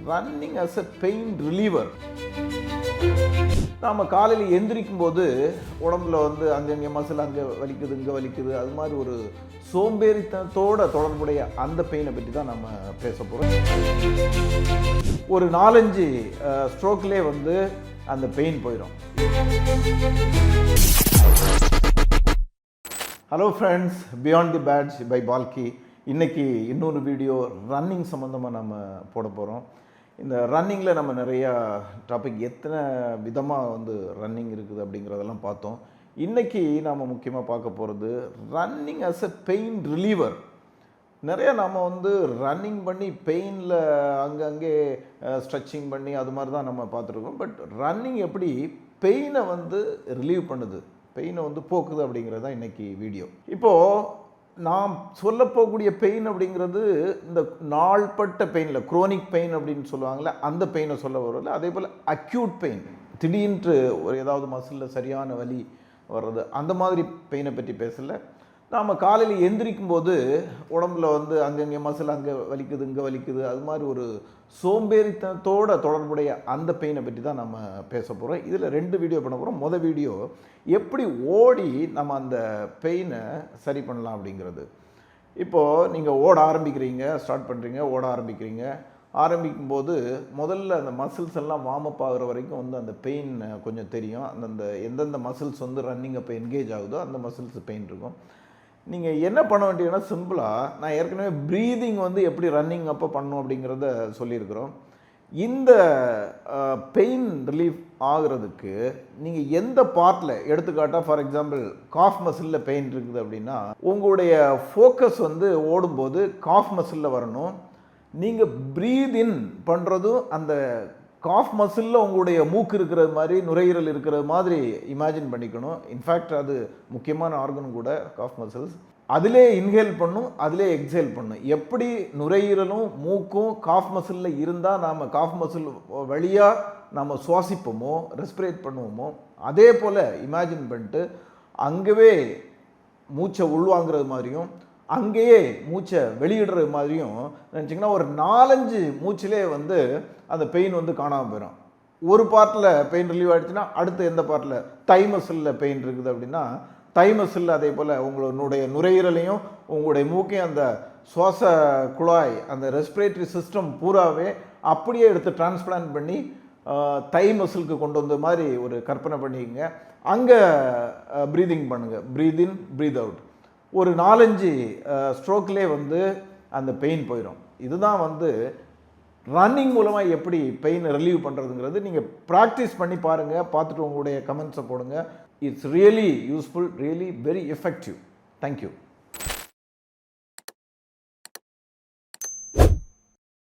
Running as a pain reliever. நாம் காலையில் எந்திரிக்கும் போது உடம்புல அங்கங்கே மசில் அங்கே வலிக்குது இங்கே வலிக்குது, அது மாதிரி ஒரு சோம்பேறித்தனத்தோட தொடர்புடைய அந்த பெயினை பற்றி தான் நம்ம பேச போகிறோம். ஒரு 4-5 ஸ்ட்ரோக்லேயே அந்த பெயின் போயிடும். Hello friends, beyond the badge by Balki. இன்றைக்கி இன்னொரு வீடியோ ரன்னிங் சம்மந்தமாக நம்ம போட போகிறோம். இந்த ரன்னிங்கில் நம்ம நிறையா டாபிக் எத்தனை விதமாக ரன்னிங் இருக்குது அப்படிங்கிறதெல்லாம் பார்த்தோம். இன்றைக்கி நாம் முக்கியமாக பார்க்க போகிறது running as a pain reliever. நிறையா நம்ம ரன்னிங் பண்ணி பெயினில் அங்கங்கே ஸ்ட்ரெச்சிங் பண்ணி அது மாதிரி தான் நம்ம பார்த்துருக்கோம். பட் ரன்னிங் எப்படி பெயினை ரிலீவ் பண்ணுது, பெயினை போக்குது அப்படிங்கிறது தான் இன்றைக்கி வீடியோ. இப்போது நாம் சொல்லப்போகக்கூடிய பெயின் அப்படிங்கிறது இந்த நாள்பட்ட பெயினில் குரோனிக் பெயின் அப்படின்னு சொல்லுவாங்கள்ல, அந்த பெயினை சொல்ல வரல. அதே போல் அக்யூட் பெயின், திடீர்னு ஒரு ஏதாவது மசிலில் சரியான வலி வர்றது, அந்த மாதிரி பெயினை பற்றி பேசலை. நாம் காலையில் எந்திரிக்கும் போது உடம்புல அங்கங்கே மசில் அங்கே வலிக்குது இங்கே வலிக்குது, அது மாதிரி ஒரு சோம்பேறித்தனத்தோட தொடர்புடைய அந்த பெயினை பற்றி தான் நம்ம பேச போகிறோம். இதில் 2 வீடியோ பண்ண போகிறோம். மொதல் வீடியோ எப்படி ஓடி நம்ம அந்த பெயினை சரி பண்ணலாம் அப்படிங்கிறது. இப்போது நீங்கள் ஓட ஆரம்பிக்கிறீங்க, ஸ்டார்ட் பண்ணுறீங்க, ஓட ஆரம்பிக்கும்போது முதல்ல அந்த மசில்ஸ் எல்லாம் வார்ம் அப் ஆகிற வரைக்கும் அந்த பெயின் கொஞ்சம் தெரியும். அந்தந்த எந்தெந்த மசில்ஸ் ரன்னிங் அப்போ என்கேஜ் ஆகுதோ அந்த மசில்ஸ் பெயின் இருக்கும். நீங்கள் என்ன பண்ண வேண்டியதுன்னா, சிம்பிளாக நான் ஏற்கனவே ப்ரீதிங் எப்படி ரன்னிங் அப்போ பண்ணணும் அப்படிங்கிறத சொல்லியிருக்கிறோம். இந்த பெயின் ரிலீஃப் ஆகிறதுக்கு நீங்கள் எந்த பார்ட்டில், எடுத்துக்காட்டாக ஃபார் எக்ஸாம்பிள் காஃப் மசிலில் பெயின் இருக்குது அப்படின்னா, உங்களுடைய ஃபோக்கஸ் ஓடும்போது காஃப் மசிலில் வரணும். நீங்கள் ப்ரீத் இன் பண்ணுறதும் அந்த காஃப் மசிலில் உங்களுடைய மூக்கு இருக்கிறது மாதிரி, நுரையீரல் இருக்கிறது மாதிரி இமேஜின் பண்ணிக்கணும். இன்ஃபேக்ட் அது முக்கியமான ஆர்கன் கூட காஃப் மசில்ஸ். அதிலே இன்ஹேல் பண்ணும், அதிலே எக்ஸேல் பண்ணும். எப்படி நுரையீரலும் மூக்கும் காஃப் மசிலில் இருந்தால் நாம் காஃப் மசில் வழியாக நாம் சுவாசிப்போமோ, ரெஸ்பிரேட் பண்ணுவோமோ, அதே போல் இமேஜின் பண்ணிட்டு அங்கேயே மூச்சை உள்வாங்கிறது மாதிரியும் அங்கேயே மூச்சை வெளியிடுறது மாதிரியும் நினச்சிங்கன்னா ஒரு 4-5 மூச்சிலே அந்த பெயின் காணாமல் போயிடும். ஒரு பார்ட்டில் பெயின் ரிலீவ் ஆகிடுச்சுன்னா அடுத்து எந்த பார்ட்டில் தை மசிலில் பெயின் இருக்குது அப்படின்னா தை மசிலில் அதே போல் உங்களுடைய நுரையீரலையும் உங்களுடைய மூக்கையும் அந்த சுவாச குழாய், அந்த ரெஸ்பிரேட்டரி சிஸ்டம் பூராவே அப்படியே எடுத்து டிரான்ஸ்பிளான்ட் பண்ணி தை மசிலுக்கு கொண்டு வந்த மாதிரி ஒரு கற்பனை பண்ணிக்கங்க. அங்கே ப்ரீதிங் பண்ணுங்கள், ப்ரீத் இன் ப்ரீத் அவுட். ஒரு 4-5 ஸ்ட்ரோக்லேயே அந்த பெயின் போயிடும். இதுதான் ரன்னிங் மூலமாக எப்படி பெயின் ரிலீவ் பண்ணுறதுங்கிறது. நீங்கள் ப்ராக்டிஸ் பண்ணி பாருங்கள், பார்த்துட்டு உங்களுடைய கமெண்ட்ஸை போடுங்க. It's really useful, really very effective. Thank you.